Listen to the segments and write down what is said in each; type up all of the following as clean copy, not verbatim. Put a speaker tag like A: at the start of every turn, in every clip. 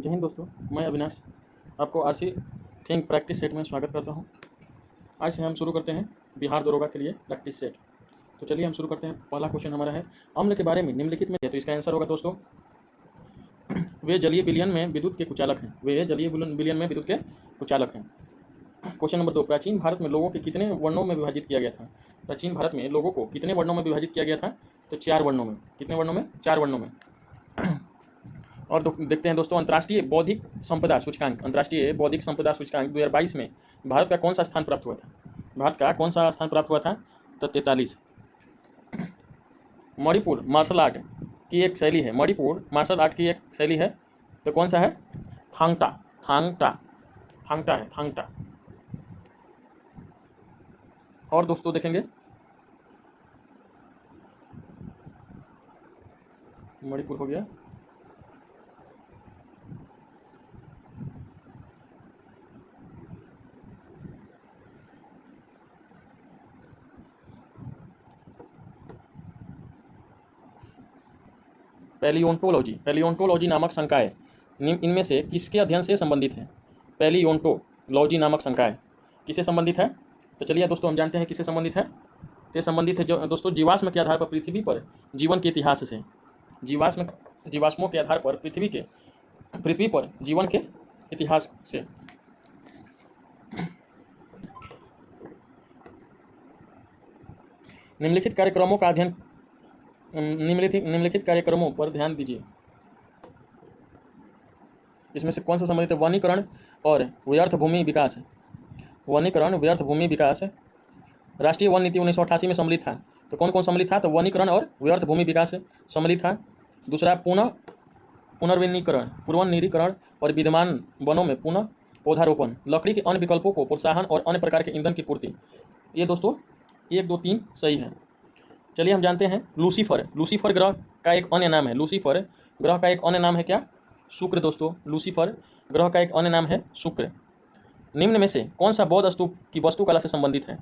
A: जय हिंद दोस्तों, मैं अविनाश आपको आरसी थिंक प्रैक्टिस सेट में स्वागत करता हूं। आज से हम शुरू करते हैं बिहार दरोगा के लिए प्रैक्टिस सेट। तो चलिए हम शुरू करते हैं। पहला क्वेश्चन हमारा है, अम्ल के बारे में निम्नलिखित में है। तो इसका आंसर होगा दोस्तों, वे जलीय विलयन में विद्युत के कुचालक हैं। वे जलीय विलयन में विद्युत के कुचालक हैं। क्वेश्चन नंबर 2, प्राचीन भारत में लोगों के कितने वर्णों में विभाजित किया गया था? प्राचीन भारत में लोगों को कितने वर्णों में विभाजित किया गया था? तो 4 वर्णों में। कितने वर्णों में? 4 वर्णों में। और देखते हैं दोस्तों, अंतर्राष्ट्रीय बौद्धिक संपदा सूचकांक 2022 में भारत का कौन सा स्थान प्राप्त हुआ था? भारत का कौन सा स्थान प्राप्त हुआ था? तो 43। मणिपुर मार्शल आर्ट की एक शैली है। मणिपुर मार्शल आर्ट की एक शैली है, तो कौन सा है? थांगटा। थांगटा है, थांगटा। और दोस्तों देखेंगे, मणिपुर हो गया। पैलियोंटोलॉजी नामक संकाय इनमें से किसके अध्ययन से संबंधित है? पैलियोंटोलॉजी नामक संकाय किससे संबंधित है? तो चलिए दोस्तों हम जानते हैं किससे संबंधित है। तो संबंधित है जो दोस्तों जीवाश्म के आधार पर पृथ्वी पर जीवन के इतिहास से। जीवाश्मों के आधार पर पृथ्वी पर जीवन के इतिहास से। निम्नलिखित कार्यक्रमों पर ध्यान दीजिए। इसमें से कौन सा संबंधित है? वनीकरण और व्यर्थ भूमि विकास। वनीकरण, व्यर्थ भूमि विकास राष्ट्रीय वन नीति 1988 में सम्मिलित था। तो कौन कौन सम्मिलित था? तो वनीकरण और व्यर्थ भूमि विकास सम्मिलित था। दूसरा पुनर्वनीकरण और विद्यमान वनों में पुनः पौधारोपण, लकड़ी के अन्य विकल्पों को प्रोत्साहन और अन्य प्रकार के ईंधन की पूर्ति। ये दोस्तों 1, 2, 3 सही है। चलिए हम जानते हैं लूसीफर ग्रह का एक अन्य नाम है। लूसीफर ग्रह का एक अन्य नाम है क्या? शुक्र। दोस्तों लूसीफर ग्रह का एक अन्य नाम है शुक्र। निम्न में से कौन सा बौद्ध स्तूप की वास्तुकला से संबंधित है?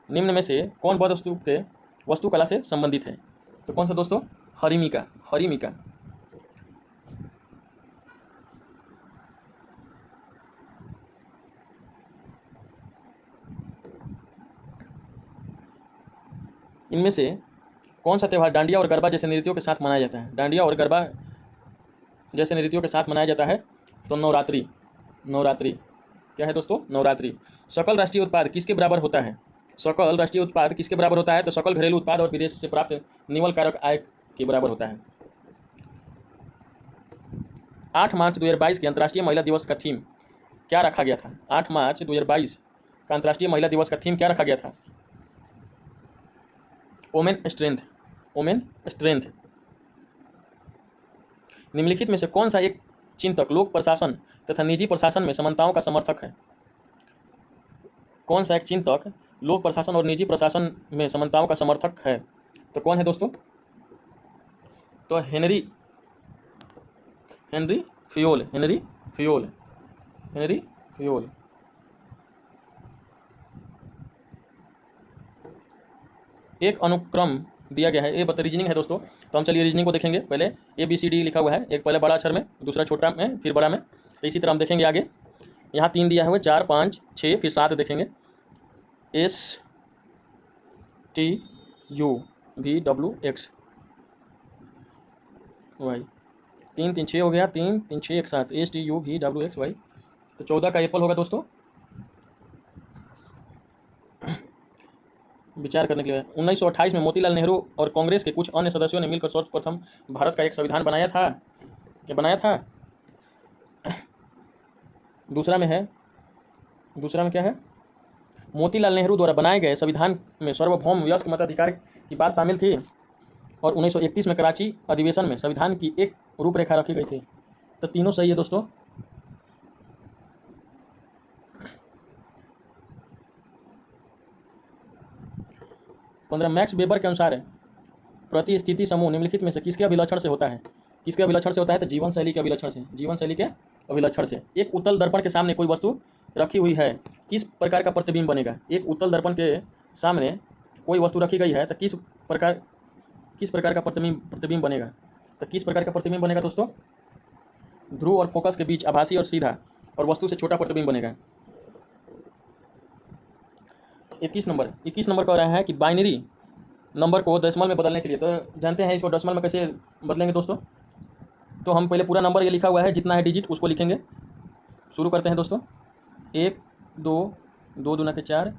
A: निम्न में से कौन बौद्ध स्तूप के वास्तुकला से संबंधित है? तो कौन सा दोस्तों? हरिमिका। इनमें से कौन सा त्यौहार डांडिया और गरबा जैसे नृत्यों के साथ मनाया जाता है? डांडिया और गरबा जैसे नृत्यों के साथ मनाया जाता है तो नवरात्रि। क्या है दोस्तों? नवरात्रि। सकल राष्ट्रीय उत्पाद किसके बराबर होता है? सकल राष्ट्रीय उत्पाद किसके बराबर होता है? तो सकल घरेलू उत्पाद और विदेश से प्राप्त निवल कारक आय के बराबर होता है। 8 मार्च 2022 के अंतर्राष्ट्रीय महिला दिवस का थीम क्या रखा गया था? 8 मार्च 2022 का अंतर्राष्ट्रीय महिला दिवस का थीम क्या रखा गया था? Women strength. निम्नलिखित में से कौन सा एक चिंतक लोक प्रशासन तथा निजी प्रशासन में समानताओं का समर्थक है? कौन सा एक चिंतक लोक प्रशासन और निजी प्रशासन में समानताओं का समर्थक है? तो कौन है दोस्तों? तो हेनरी फियोल। एक अनुक्रम दिया गया है, ये रीजनिंग है दोस्तों। तो हम चलिए रीजनिंग को देखेंगे। पहले ABCD लिखा हुआ है, एक पहले बड़ा अक्षर में, दूसरा छोटा में, फिर बड़ा में। तो इसी तरह हम देखेंगे आगे। यहाँ 3 दिया हुआ है, 4, 5, 6, फिर 7 देखेंगे। STUVWX Y 3, 3, 6 हो गया। 3, 3, 6, 1, 7 STUVWX Y। तो 14 का एप्पल होगा दोस्तों। विचार करने के लिए 1928 में मोतीलाल नेहरू और कांग्रेस के कुछ अन्य सदस्यों ने मिलकर सर्वप्रथम भारत का एक संविधान बनाया था। दूसरा में क्या है? मोतीलाल नेहरू द्वारा बनाए गए संविधान में सार्वभौम वयस्क मताधिकार की बात शामिल थी। और 1931 में कराची अधिवेशन में संविधान की एक रूपरेखा रखी गई थी। तो तीनों सही है दोस्तों। मैक्स वेबर के अनुसार प्रति स्थिति समूह निम्नलिखित में से किसके अभिलक्षण से होता है? तो जीवन शैली के अभिलक्षण से। एक उत्तल दर्पण के सामने कोई वस्तु रखी हुई है, किस प्रकार का प्रतिबिंब बनेगा? एक उत्तल दर्पण के सामने कोई वस्तु रखी गई है तो किस प्रकार का प्रतिबिंब बनेगा? तो किस प्रकार का प्रतिबिंब बनेगा दोस्तों? ध्रुव और फोकस के बीच आभासी और सीधा और वस्तु से छोटा प्रतिबिंब बनेगा। 21 नंबर कह रहा है कि बाइनरी नंबर को डेसिमल में बदलने के लिए, तो जानते हैं इसको डेसिमल में कैसे बदलेंगे दोस्तों। तो हम पहले पूरा नंबर ये लिखा हुआ है जितना है डिजिट उसको लिखेंगे। शुरू करते हैं दोस्तों। 1 2 2 दूना के 4,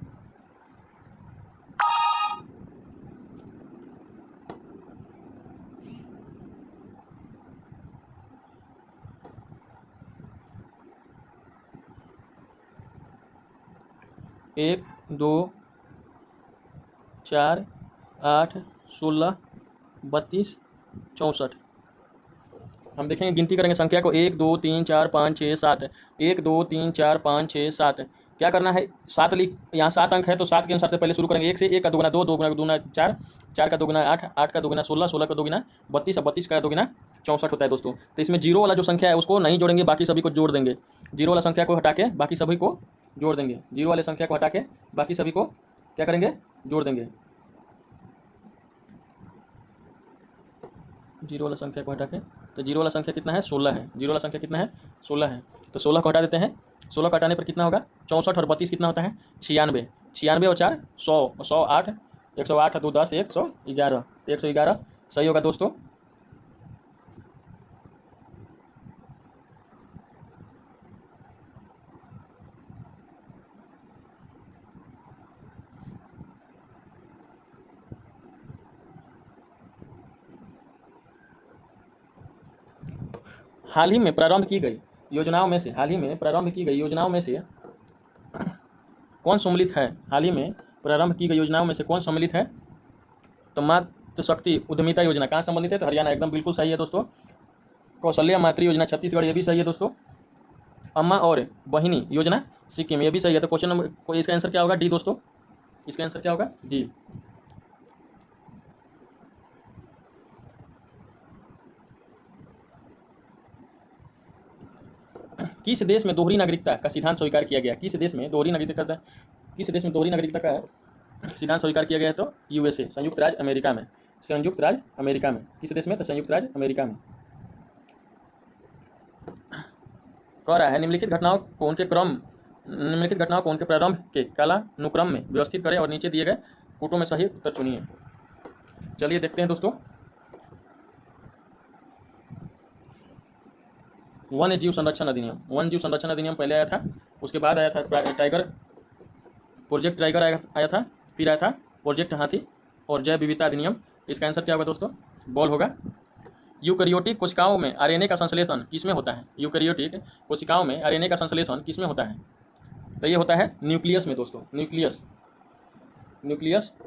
A: 1 2 4 8 16 32 64। हम देखेंगे, गिनती करेंगे संख्या को 1 2 3 4 5 6 7। 1 2 3 4 5 6 7। क्या करना है, 7 लिख, यहाँ 7 अंक है तो 7 के अनुसार से पहले शुरू करेंगे। 1 से 1 का दोगुना 2, 2 का दोगुना 4, 4 का दोगुना 8, 8 का दोगुना 16, 16 का दोगुना 32, 32 का दोगुना 64 होता है दोस्तों। तो इसमें जीरो वाला जो संख्या है उसको नहीं जोड़ेंगे, बाकी सभी को जोड़ देंगे। जीरो वाला संख्या को हटा के बाकी सभी को जोड़ देंगे। जीरो वाले संख्या को हटा के बाकी सभी को क्या करेंगे, जोड़ देंगे। जीरो वाला संख्या को हटा के, तो जीरो वाला संख्या कितना है, 16 है। जीरो वाला संख्या कितना है, 16 है। तो 16 को हटा देते हैं। 16 को हटाने पर कितना होगा, 64 और 32 कितना होता है, 96। 96 और 4 100, 108, 108 और 2 10, 111। तो 111 सही होगा दोस्तों। हाल ही में प्रारंभ की गई योजनाओं में से, हाल ही में प्रारंभ की गई योजनाओं में से कौन सम्मिलित है। हाल ही में प्रारंभ की गई योजनाओं में से कौन सम्मिलित है। तो मातृ शक्ति उद्यमिता योजना कहाँ संबंधित है, तो हरियाणा, एकदम बिल्कुल सही है दोस्तों। कौशल्या मातृ योजना छत्तीसगढ़, ये भी सही है दोस्तों। अम्मा और बहिनी योजना सिक्किम, ये भी सही है। तो क्वेश्चन नंबर, इसका आंसर क्या होगा, डी दोस्तों। इसका आंसर क्या होगा, डी। किस देश में दोहरी नागरिकता का सिद्धांत स्वीकार किया गया। किस देश में दोहरी नागरिकता का, किस देश में दोहरी नागरिकता का सिद्धांत स्वीकार किया गया है, तो यूएसए, संयुक्त राज्य अमेरिका में। संयुक्त राज्य अमेरिका में। किस देश में, तो संयुक्त राज्य अमेरिका में। कह रहा है निम्नलिखित घटनाओं को उनके प्रारंभ के कालानुक्रम में व्यवस्थित करें और नीचे दिए गए कोटों में सही उत्तर चुनिए। चलिए देखते हैं दोस्तों। वन्य जीव संरक्षण अधिनियम, वन्य जीव संरक्षण अधिनियम पहले आया था, उसके बाद आया था टाइगर, प्रोजेक्ट टाइगर आया था, फिर आया था प्रोजेक्ट हाथी और जैव विविधता अधिनियम। इसका आंसर क्या होगा दोस्तों, बॉल होगा। यूकैरियोटिक कोशिकाओं में आरएनए का संश्लेषण किसमें होता है। यूकैरियोटिक कोशिकाओं में आरएनए का संश्लेषण किसमें होता है, तो ये होता है न्यूक्लियस में दोस्तों। न्यूक्लियस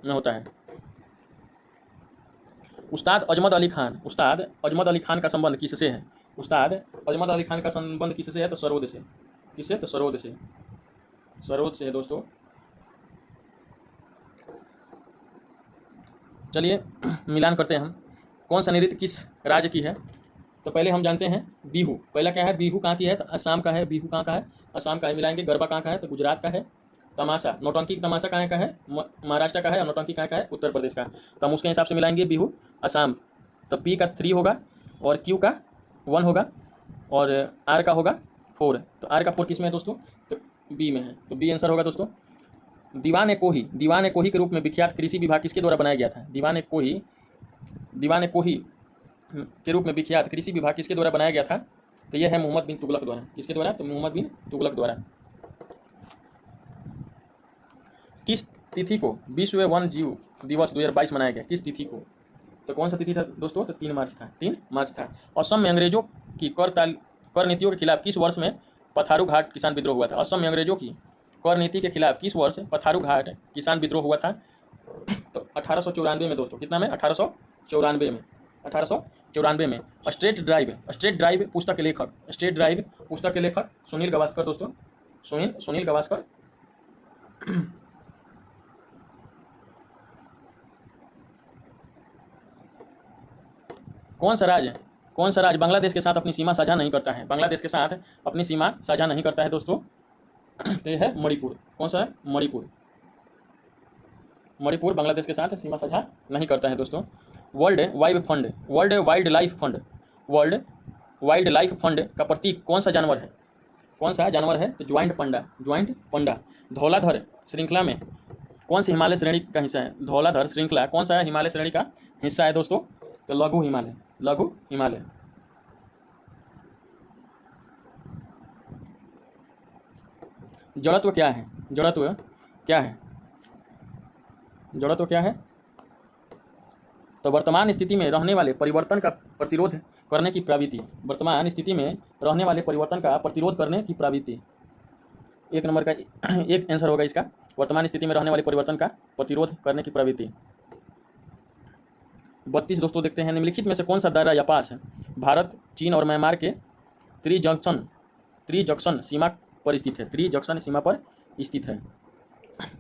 A: में होता है। उस्ताद अजमत अली खान का संबंध किससे है। उस्ताद अजमत अली खान का संबंध किससे है, तो सरोद से। किससे, तो सरोद से। सरोद से है दोस्तों। चलिए मिलान करते हैं हम। कौन सा नृत्य किस राज्य की है, तो पहले हम जानते हैं बिहू। पहला क्या है, बिहू कहाँ की है, तो असम का है। बिहू कहाँ का है, असम का है। मिलाएंगे, गरबा कहाँ का है, तो गुजरात का है। तमाशा, नौटंकी तमाशा कहाँ का है, महाराष्ट्र का है। और नौटंकी कहाँ का है, उत्तर प्रदेश का। तो हम उसके हिसाब से मिलाएंगे बिहू असम। तो पी का 3 होगा और क्यू का 1 होगा और आर का होगा 4। तो आर का 4 किस में है दोस्तों, तो बी में है। तो बी आंसर होगा दोस्तों। दीवान ए कोही के रूप में विख्यात कृषि विभाग किसके द्वारा बनाया गया था। दीवान ए कोही के रूप में विख्यात कृषि विभाग किसके द्वारा बनाया गया था, तो यह है मोहम्मद बिन तुगलक द्वारा। किसके द्वारा, तो मोहम्मद बिन तुगलक द्वारा। किस तिथि को विश्व वन्य जीव दिवस 2022 मनाया गया, किस तिथि को, तो कौन सा तिथि था दोस्तों, तो 3 मार्च था। 3 मार्च था। असम में अंग्रेजों की कर नीतियों के खिलाफ किस वर्ष में पथारू घाट किसान विद्रोह हुआ था। असम में अंग्रेजों की कर नीति के खिलाफ किस वर्ष पथारू घाट किसान विद्रोह हुआ था, तो 1894 में दोस्तों। कितना में, 1894 में। 1894 में। स्ट्रेट ड्राइव पुस्तक के लेखक सुनील गावस्कर दोस्तों। सुनील गावस्कर। कौन सा राज्य बांग्लादेश के साथ अपनी सीमा साझा नहीं करता है। बांग्लादेश के साथ अपनी सीमा साझा नहीं करता है दोस्तों, तो यह है मणिपुर। कौन सा है, मणिपुर बांग्लादेश के साथ सीमा साझा नहीं करता है दोस्तों। World wild life fund wild life fund का प्रतीक कौन सा जानवर है? कौन सा जानवर है? तो ज्वाइंट पंडा, ज्वाइंट पंडा। धौलाधर श्रृंखला में कौन सी हिमालय श्रेणी का हिस्सा है? धौलाधर श्रृंखला कौन सा हिमालय श्रेणी का हिस्सा है दोस्तों? तो लघु हिमालय, लघु हिमालय। जड़त्व क्या है? जड़त्व क्या है? जड़त्व क्या है? तो वर्तमान स्थिति में रहने वाले परिवर्तन का प्रतिरोध करने की प्रवृत्ति। वर्तमान स्थिति में रहने वाले परिवर्तन का प्रतिरोध करने की प्रवृत्ति। एक नंबर का एक आंसर होगा इसका, वर्तमान स्थिति में रहने वाले परिवर्तन का प्रतिरोध करने की प्रवृत्ति। 32 दोस्तों देखते हैं, निम्नलिखित में से कौन सा दायरा या पास है भारत, चीन और म्यांमार के त्रिजंक्शन सीमा पर स्थित है? त्रिजंक्शन सीमा पर स्थित है।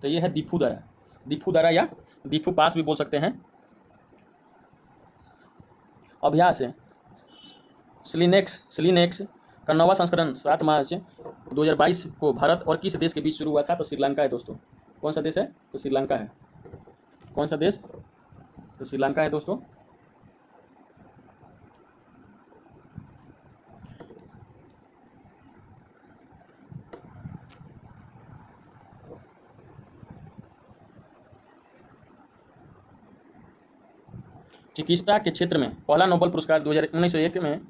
A: तो ये है दीफू दायरा, दीफू दायरा या दीफू पास भी बोल सकते हैं। अभ्यास है स्लिनेक्स का नवा संस्करण 7 मार्च 2022 को भारत और किस देश के बीच शुरू हुआ था? तो श्रीलंका है दोस्तों। कौन सा देश है? तो श्रीलंका है। कौन सा देश? तो श्रीलंका है दोस्तों। चिकित्सा के क्षेत्र में पहला नोबेल पुरस्कार 1901 में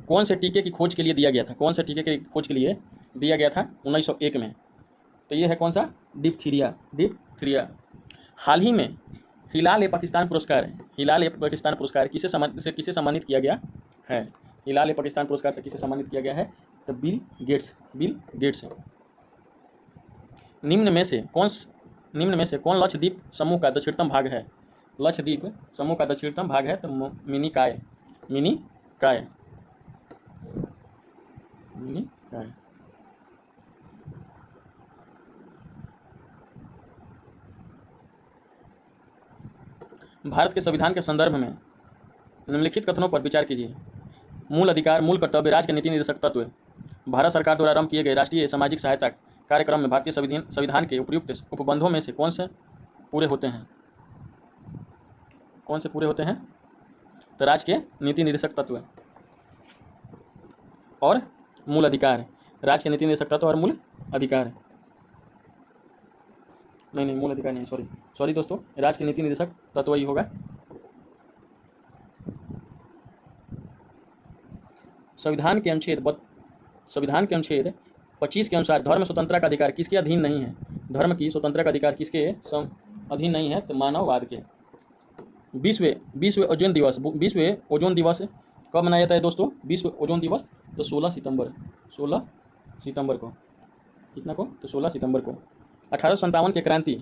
A: कौन से टीके की खोज के लिए दिया गया था? कौन से टीके की खोज के लिए दिया गया था 1901 में? तो ये है कौन सा? Diphtheria, diphtheria. हाल ही में हिलाल ए पाकिस्तान पुरस्कार, हिलाल ए पाकिस्तान पुरस्कार किसे सम्मानित किया गया है? हिलाल ए पाकिस्तान पुरस्कार से किसे सम्मानित किया गया है? तो बिल गेट्स। निम्न में से कौन लक्षद्वीप समूह का दक्षिणतम भाग है? लक्षद्वीप समूह का दक्षिणतम भाग है तो मिनिकॉय। भारत के संविधान के संदर्भ में निम्नलिखित कथनों पर विचार कीजिए। मूल अधिकार, मूल कर्तव्य, राज्य के नीति निर्देशक तत्व। भारत सरकार द्वारा आरंभ किए गए राष्ट्रीय सामाजिक सहायता कार्यक्रम में भारतीय संविधान के उपयुक्त उपबंधों में से कौन से पूरे होते हैं? कौन से पूरे होते हैं? तो राज्य के नीति निर्देशक तत्व और मूल अधिकार। राज्य के नीति निर्देशक तत्व और मूल अधिकार। नहीं, मूल अधिकार नहीं, सॉरी दोस्तों, राज्य के नीति निर्देशक तत्व ही होगा। संविधान के अनुच्छेद 25 के अनुसार धर्म स्वतंत्रता का अधिकार किसके अधीन नहीं है? धर्म की स्वतंत्रता का अधिकार किसके अधीन नहीं है? तो मानववाद के। विश्व ओजोन दिवस कब मनाया जाता है दोस्तों? विश्व ओजोन दिवस तो 16 सितंबर को। कितना को? तो 16 सितंबर को। 1857 के क्रांति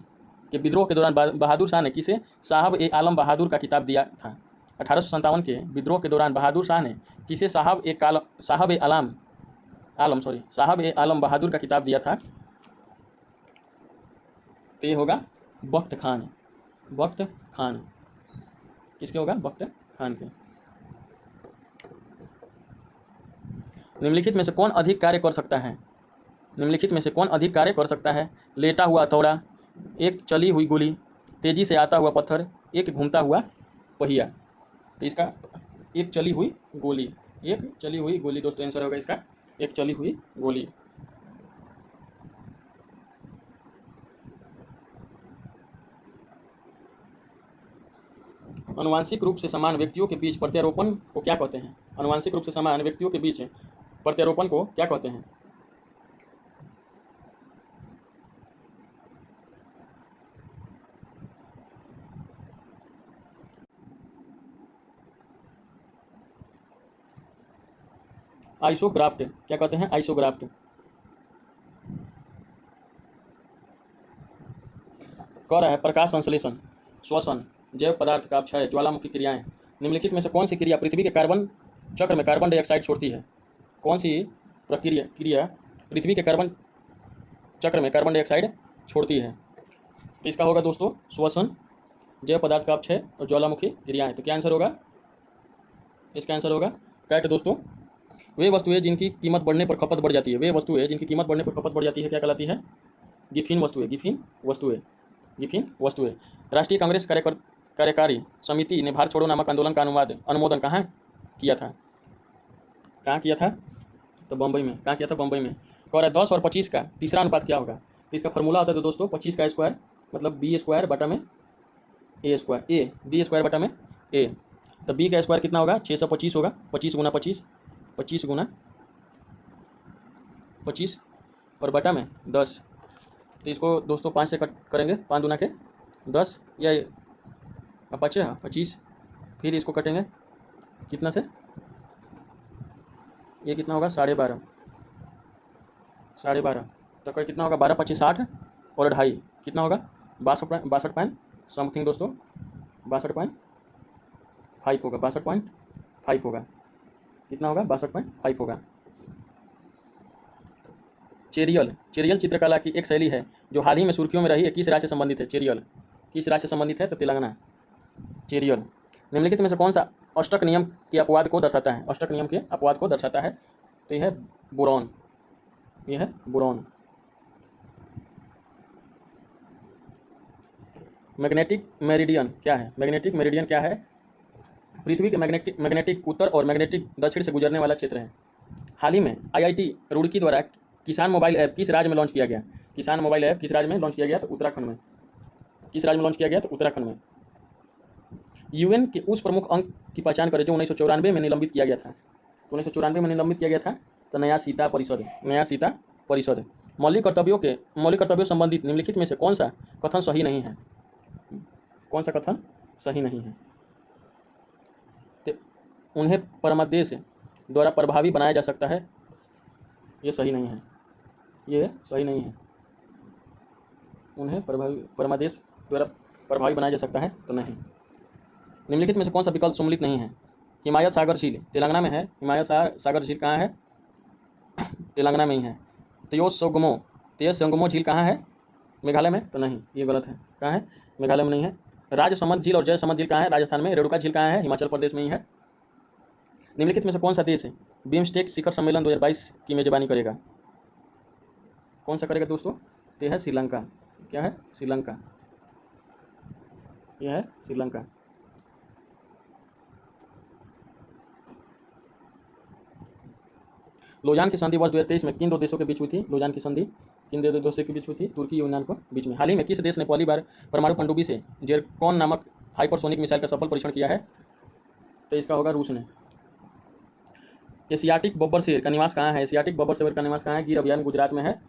A: के विद्रोह के दौरान बहादुर शाह ने किसे साहब ए आलम बहादुर का खिताब दिया था? 1857 के विद्रोह के दौरान बहादुर शाह ने किसे साहब ए आलम बहादुर का खिताब दिया था? तो ये होगा बख्त खान। किसके होगा? बख्त खान के। निम्नलिखित में से कौन अधिक कार्य कर सकता है? लेटा हुआ हथौड़ा, एक चली हुई गोली, तेजी से आता हुआ पत्थर, एक घूमता हुआ पहिया। तो इसका एक चली हुई गोली दोस्तों आंसर होगा इसका, एक चली हुई गोली। अनुवांशिक रूप से समान व्यक्तियों के बीच प्रत्यारोपण को क्या कहते हैं? अनुवांशिक रूप से समान व्यक्तियों के बीच प्रत्यारोपण को क्या कहते हैं? आइसोग्राफ्ट। क्या कहते हैं? आइसोग्राफ्ट। कह रहा है प्रकाश संश्लेषण, श्वसन, जैव पदार्थ का अपक्षय, ज्वालामुखी क्रियाएं। निम्नलिखित में से कौन सी क्रिया पृथ्वी के कार्बन चक्र में कार्बन डाइऑक्साइड छोड़ती है? कौन सी क्रिया पृथ्वी के कार्बन चक्र में कार्बन डाइऑक्साइड छोड़ती है? तो इसका होगा दोस्तों श्वसन, जैव पदार्थ का अपक्षय और ज्वालामुखी क्रियाएं। तो क्या आंसर होगा? इसका आंसर होगा कैट दोस्तों। वे वस्तुएं जिनकी कीमत बढ़ने पर खपत बढ़ जाती है, क्या कहलाती है? गिफिन वस्तुएं। राष्ट्रीय कांग्रेस कार्यकारी समिति ने भारत छोड़ो नामक आंदोलन का अनुमोदन कहाँ किया था? कहाँ किया था? तो बम्बई में। कहाँ किया था? बम्बई में। कह रहा है 10 और 25 का तीसरा अनुपात क्या होगा? तो इसका फॉर्मूला होता है तो दोस्तों 25 का स्क्वायर मतलब बी स्क्वायर बटा में ए स्क्वायर, ए बी स्क्वायर बटा में ए। तो बी का स्क्वायर कितना होगा? 625 होगा। 25 गुना 25, 25 गुना 25 और बटा में 10। तो इसको दोस्तों 5 से कट करेंगे, 5 दूना के 10 या 25। फिर इसको कटेंगे कितना से? ये कितना होगा? 12.5, 12.5। तो कोई कितना होगा? 12 25 60 और 2.5 कितना होगा? 62 पॉइंट समथिंग दोस्तों, 62.5 होगा, 62.5 होगा। कितना होगा? 62.5 होगा। चेरियल चित्रकला की एक शैली है जो हाल ही में सुर्खियों में रही है। किस राज्य से संबंधित है? चेरियल किस राज्य से संबंधित है? तो तेलंगाना। चेरियल निम्नलिखित में से कौन सा अष्टक नियम के अपवाद को दर्शाता है? अष्टक नियम के अपवाद को दर्शाता है तो यह है बोरॉन, यह है बोरॉन। मैग्नेटिक मेरिडियन क्या है? मैग्नेटिक मेरिडियन क्या है? पृथ्वी के मैग्नेटिक उत्तर और मैग्नेटिक दक्षिण से गुजरने वाला क्षेत्र है। हाल ही में आईआईटी रुड़की द्वारा किसान मोबाइल ऐप किस राज्य में लॉन्च किया गया? किसान मोबाइल ऐप किस राज्य में लॉन्च किया गया? तो उत्तराखंड में। किस राज्य में लॉन्च किया गया? तो उत्तराखंड में। यूएन के उस प्रमुख अंक की पहचान करें जो 1994 में निलंबित किया गया था। तो 1994 में निलंबित किया गया था तो नया सीता परिषद, नया सीता परिषद। मौलिक कर्तव्यों संबंधित निम्नलिखित में से कौन सा कथन सही नहीं है? कौन सा कथन सही नहीं है? तो उन्हें परमादेश द्वारा प्रभावी बनाया जा सकता है, ये सही नहीं है, ये सही नहीं है। उन्हें परमादेश द्वारा प्रभावी बनाया जा सकता है तो नहीं। निम्नलिखित में से कौन सा विकल्प सम्मिलित नहीं है? हिमायत सागर झील तेलंगाना में है। हिमायत सागर झील कहाँ है? तेलंगाना में ही है। तेयसंगमो झील कहाँ है? मेघालय में तो नहीं, ये गलत है। कहाँ है? मेघालय में नहीं है। राजसमंद झील और जयसमंद झील कहाँ है? राजस्थान में। रेणुका झील कहाँ है? हिमाचल प्रदेश में ही है। निम्नलिखित में से कौन सा देश बिम्स्टेक शिखर सम्मेलन 2022 की मेजबानी करेगा? कौन सा करेगा दोस्तों? तो है श्रीलंका। क्या है? श्रीलंका, यह है श्रीलंका। लोजान की संधि वर्ष 2023 में किन दो देशों के बीच हुई थी? लोजान की संधि किन दो देशों के बीच हुई थी? तुर्की यूनान को बीच में। हाल ही में किस देश ने पहली बार परमाणु पनडुब्बी से जेरकॉन नामक हाइपरसोनिक मिसाइल का सफल परीक्षण किया है? तो इसका होगा रूस ने। एशियाटिक बब्बर शेर का निवास कहाँ है? एशियाटिक बब्बर शेर का निवास कहाँ है? गिर अभयारण्य गुजरात में है।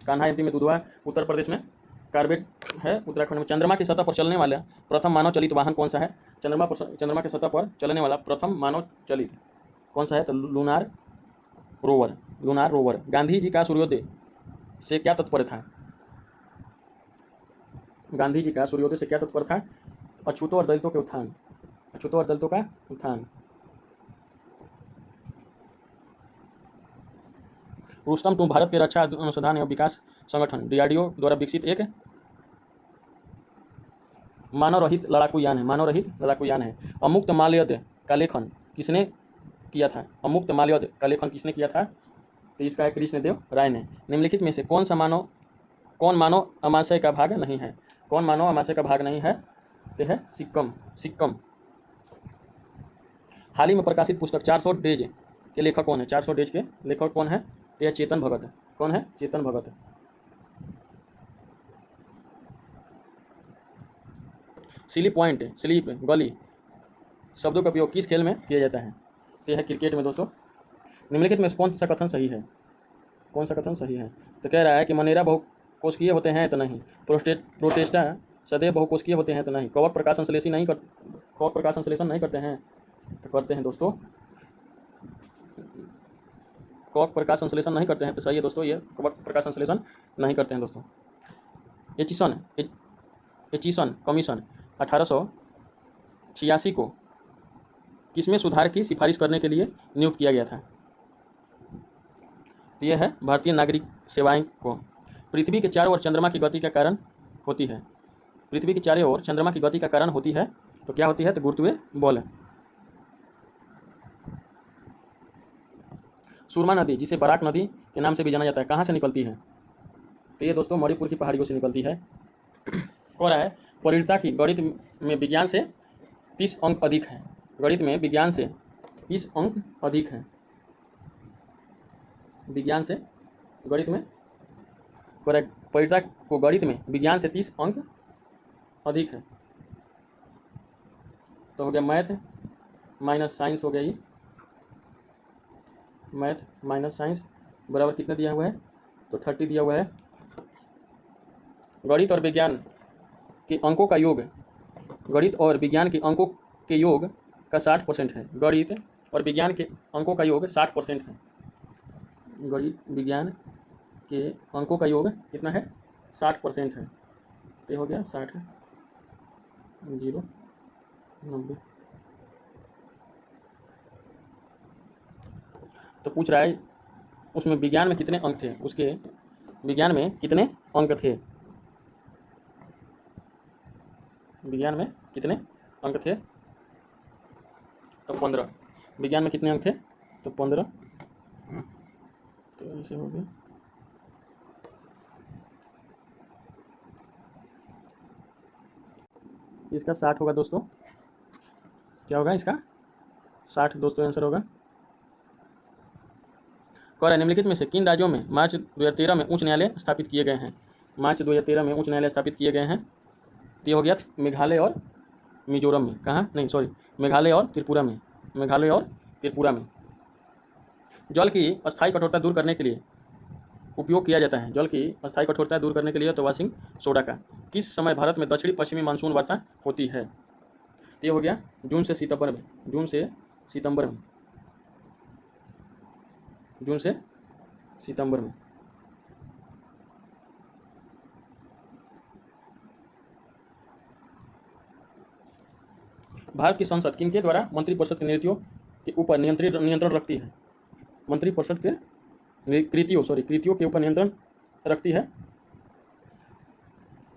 A: कान्हा एमपी में, दुधवा उत्तर प्रदेश में, कार्बेट है उत्तराखंड में। चंद्रमा की सतह पर चलने वाला प्रथम मानव चलित वाहन कौन सा है? चंद्रमा की सतह पर चलने वाला प्रथम मानव चलित कौन सा है? तो लूनार रोवर। गांधी जी का सूर्योदय से क्या तात्पर्य था? गांधी जी का सूर्योदय से क्या तात्पर्य था? अछूतों और दलितों के उत्थान, अछूतों और दलितों का उत्थान। रुस्तम 2 भारत के रक्षा अनुसंधान एवं विकास संगठन डीआरडीओ द्वारा विकसित एक मानव रहित लड़ाकू यान है। मानव रहित लड़ाकू यान है। अमुक्त माल्यद का लेखन किसने किया था? अमुक्त माल्यद का लेखन किसने किया था? तो इसका है कृष्णदेव राय ने। निम्नलिखित में से कौन मानव अमाशय का भाग नहीं है? कौन मानव अमाशय का भाग नहीं है? तो है सिक्कम। हाल ही में प्रकाशित पुस्तक 400 डेज के लेखक कौन है? 400 डेज के लेखक कौन है? तो यह चेतन भगत। कौन है? चेतन भगत। स्लीप गली शब्दों का उपयोग किस खेल में किया जाता है? तो यह है क्रिकेट में दोस्तों। निम्नलिखित में कौन सा कथन सही है? कौन सा कथन सही है? तो कह रहा है कि मनेरा बहुकोशिकीय होते हैं तो नहीं। प्रोटेस्टा सदैव बहुकोशिकीय होते हैं तो नहीं। कवक प्रकाश संश्लेषण नहीं करते हैं तो करते हैं दोस्तों। कवक प्रकाश संश्लेषण नहीं करते हैं तो सही है दोस्तों, ये कवक प्रकाश संश्लेषण नहीं करते हैं दोस्तों। एचिसन कमीशन 1886 को किसमें सुधार की सिफारिश करने के लिए नियुक्त किया गया था? तो यह है भारतीय नागरिक सेवाएं को। पृथ्वी के चारों ओर चंद्रमा की गति का कारण होती है। पृथ्वी के चारों ओर चंद्रमा की गति का कारण होती है तो क्या होती है? तो गुरुत्वीय बल। सुरमा नदी जिसे बराक नदी के नाम से भी जाना जाता है कहाँ से निकलती है? तो ये दोस्तों मणिपुर की पहाड़ियों से निकलती है। कह रहा है परिणता की गणित में विज्ञान से 30 अंक अधिक है। गणित में विज्ञान से 30 अंक अधिक है। विज्ञान से गणित में वरीयता को गणित में विज्ञान से 30 अंक अधिक है। तो हो गया मैथ माइनस साइंस हो गया ये, मैथ माइनस साइंस बराबर कितना दिया हुआ है, तो 30 दिया हुआ है। गणित और विज्ञान के अंकों का योग, गणित और विज्ञान के अंकों के योग का 60% है। गणित और विज्ञान के अंकों का योग 60% है। गणित विज्ञान के अंकों का योग कितना है, 60% है। तो हो गया 60 है, 0 90। तो पूछ रहा है उसमें विज्ञान में कितने अंक थे, उसके विज्ञान में कितने अंक थे, विज्ञान में कितने अंक थे, तो 15। विज्ञान में कितने अंक थे, तो 15। तो ऐसे हो गया। इसका 60 होगा दोस्तों, क्या होगा इसका 60 दोस्तों आंसर होगा। कह निम्नलिखित में से किन राज्यों में मार्च 2013 में उच्च न्यायालय स्थापित किए गए हैं। मार्च 2013 में उच्च न्यायालय स्थापित किए गए हैं। तो ये हो गया मेघालय और मिजोरम में, कहाँ नहीं सॉरी मेघालय और त्रिपुरा में, मेघालय और त्रिपुरा में। जल की अस्थायी कठोरता दूर करने के लिए उपयोग किया जाता है, जल की अस्थायी कठोरता दूर करने के लिए तो वाशिंग सोडा का। किस समय भारत में दक्षिणी पश्चिमी मानसून वर्षा होती है। तो ये हो गया जून से सितंबर में, जून से सितंबर में, जून से सितंबर में। भारत की संसद किनके द्वारा मंत्रिपरिषद की नीतियों के ऊपर नियंत्रण रखती है। मंत्रिपरिषद के कृतियों के ऊपर नियंत्रण रखती है।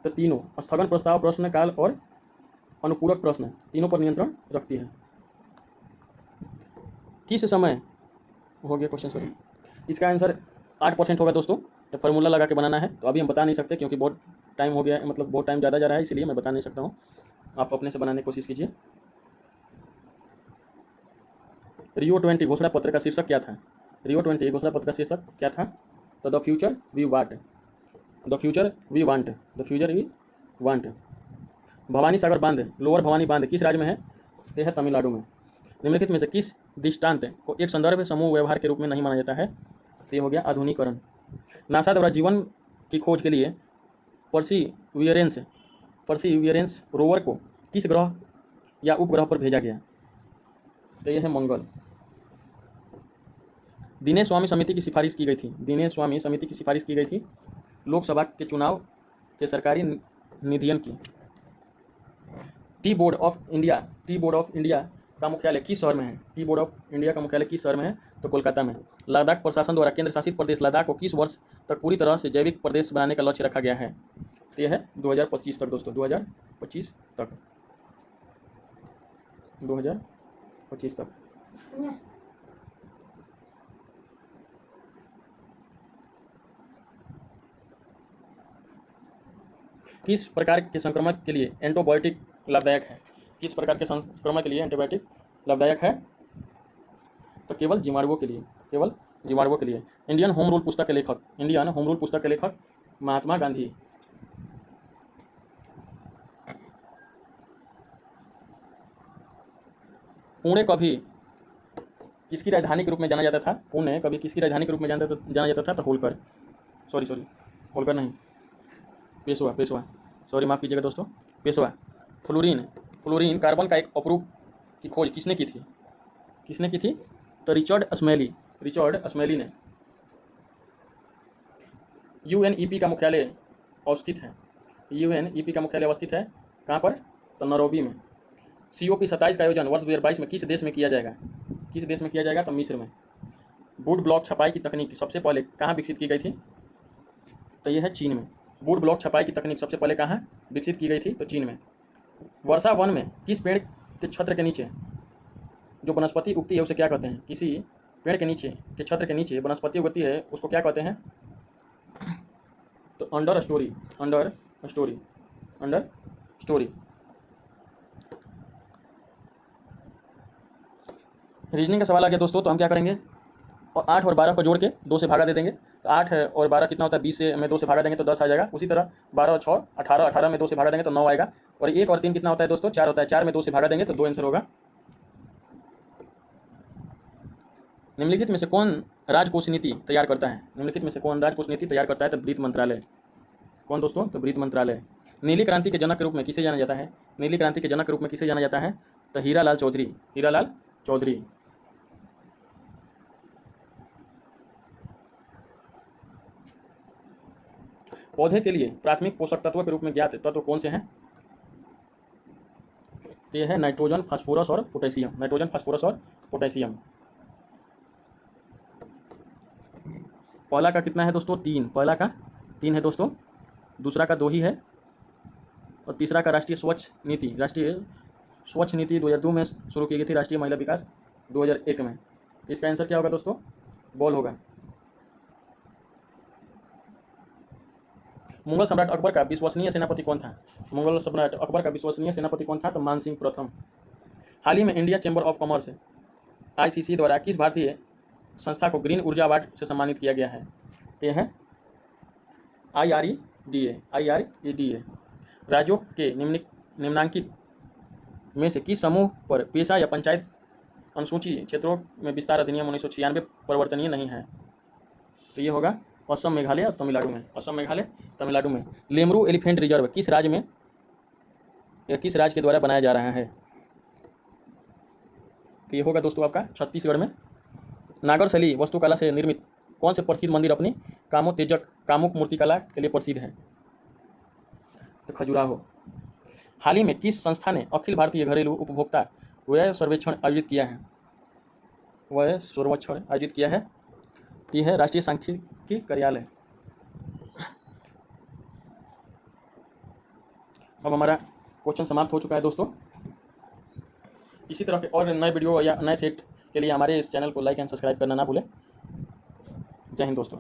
A: तो तीनों स्थगन प्रस्ताव, प्रश्न काल और अनुपूरक प्रश्न, तीनों पर नियंत्रण रखती है। किस समय हो गया क्वेश्चन सॉरी, इसका आंसर 8% होगा दोस्तों। ये फार्मूला लगा के बनाना है, तो अभी हम बता नहीं सकते क्योंकि बहुत टाइम हो गया है, मतलब बहुत टाइम ज़्यादा जा रहा है, इसलिए मैं बता नहीं सकता हूँ। आप अपने से बनाने की कोशिश कीजिए। रियो 20 घोषणा पत्र का शीर्षक क्या था। रियो 20 घोषणा पत्र का शीर्षक क्या था, तो the future we want, the future we want, the future we want. Bhavani Sagar बांध, लोअर भवानी बांध किस राज्य में है, तो है तमिलनाडु में। निम्नलिखित में से किस दृष्टांत को एक संदर्भ समूह व्यवहार के रूप में नहीं माना जाता है, तो ये हो गया आधुनिकीकरण। नासा द्वारा जीवन की खोज के लिए परसिवियरेंस रोवर को किस ग्रह या उपग्रह पर भेजा गया, तो यह है मंगल। दिनेश स्वामी समिति की सिफारिश की गई थी, दिनेश स्वामी समिति की सिफारिश की गई थी लोकसभा के चुनाव के सरकारी निधियन की। टी बोर्ड ऑफ इंडिया का मुख्यालय किस शहर में है, टी बोर्ड ऑफ इंडिया का मुख्यालय किस शहर में है, तो कोलकाता में। लद्दाख प्रशासन द्वारा केंद्र शासित प्रदेश लद्दाख को किस वर्ष तक पूरी तरह से जैविक प्रदेश बनाने का लक्ष्य रखा गया है, तो यह है 2025 तक दोस्तों, 2025 तक, 2025 तक। किस प्रकार के संक्रमण के लिए एंटीबायोटिक लाभदायक है, किस प्रकार के संक्रमण के लिए एंटीबायोटिक लाभदायक है, तो केवल जीवाणुओं के लिए, केवल जीवाणुओं के लिए। इंडियन होम रूल पुस्तक के लेखक महात्मा गांधी। पुणे कभी किसकी राजधानी के रूप में जाना जाता था, पुणे कभी किसकी राजधानी के रूप में जाना जाता था, तो होलकर, होलकर नहीं, पेशवा सॉरी माफ़ कीजिएगा दोस्तों, पेशवा। फ्लोरीन कार्बन का एक अपरूप की खोज किसने की थी, तो रिचर्ड अस्मेली ने। यूएनईपी का मुख्यालय अवस्थित है, कहाँ पर, तो नैरोबी में। COP 27 का आयोजन वर्ष 2022 में किस देश में किया जाएगा, तो मिस्र में। वुड ब्लॉक छपाई की तकनीक सबसे पहले कहाँ विकसित की गई थी, तो यह है चीन में। वुड ब्लॉक छपाई की तकनीक सबसे पहले कहाँ विकसित की गई थी, तो चीन में। वर्षा वन में किस पेड़ के छत्र के नीचे जो वनस्पति उगती है उसे क्या कहते हैं, किसी पेड़ के नीचे के छत्र के नीचे वनस्पति उगती है उसको क्या कहते हैं, तो अंडर स्टोरी। रीजनिंग का सवाल आ गया दोस्तों, तो हम क्या करेंगे, और 8 और 12 को जोड़ के 2 से भागा दे देंगे। तो 8 और 12 कितना होता है, 20 से में 2 से भागा देंगे तो 10 आ जाएगा। उसी तरह 12 और 6 18, 18 में 2 से भागा देंगे तो 9 आएगा। और 1 और 3 कितना होता है दोस्तों, 4 होता है, 4 में 2 से भागा देंगे तो 2 आंसर होगा। निम्नलिखित में से कौन राजकोष नीति तैयार करता है, निम्नलिखित में से कौन राजकोष नीति तैयार करता है, तो वित्त मंत्रालय। कौन दोस्तों, तो वित्त मंत्रालय। नीली क्रांति के जनक के रूप में किसे जाना जाता है, नीली क्रांति के जनक के रूप में किसे जाना जाता है, तो हीरालाल चौधरी, हीरालाल चौधरी। पौधे के लिए प्राथमिक पोषक तत्व के रूप में ज्ञात तत्व कौन से हैं, ये है नाइट्रोजन, फास्फोरस और पोटेशियम, नाइट्रोजन, फास्फोरस और पोटेशियम। पहला का कितना है दोस्तों, 3, पहला का 3 है दोस्तों, दूसरा का 2 ही है, और तीसरा का राष्ट्रीय स्वच्छ नीति, राष्ट्रीय स्वच्छ नीति 2002 में शुरू की गई थी, राष्ट्रीय महिला विकास 2001 में। तो इसका आंसर क्या होगा दोस्तों, बॉल होगा। मुगल सम्राट अकबर का विश्वसनीय सेनापति कौन था, मुगल सम्राट अकबर का विश्वसनीय सेनापति कौन था, तो मानसिंह प्रथम। हाल ही में India chamber of commerce ICC द्वारा किस भारतीय संस्था को ग्रीन ऊर्जा अवार्ड से सम्मानित किया गया है, तो यह है IREDA। राज्यों के निम्नांकित में से किस समूह पर पेशा या पंचायत अनुसूची क्षेत्रों में विस्तार अधिनियम 1996 परिवर्तनीय नहीं है, तो ये होगा असम, मेघालय और तमिलनाडु में, असम, मेघालय, तमिलनाडु में। लेमरू एलिफेंट रिजर्व किस राज्य में या किस राज्य के द्वारा बनाया जा रहा है, तो ये होगा दोस्तों आपका छत्तीसगढ़ में। नागरसली वास्तुकला से निर्मित कौन से प्रसिद्ध मंदिर अपनी कामोत्तेजक कामुक मूर्तिकला के लिए प्रसिद्ध है, तो खजुराहो। हाल ही में किस संस्था ने अखिल भारतीय घरेलू उपभोक्ता व्यय सर्वेक्षण आयोजित किया है, व्यय सर्वेक्षण आयोजित किया है, यह है राष्ट्रीय सांख्यिकी कार्यालय। अब हमारा क्वेश्चन समाप्त हो चुका है दोस्तों। इसी तरह के और नए वीडियो या नए सेट के लिए हमारे इस चैनल को लाइक एंड सब्सक्राइब करना ना भूलें। जय हिंद दोस्तों।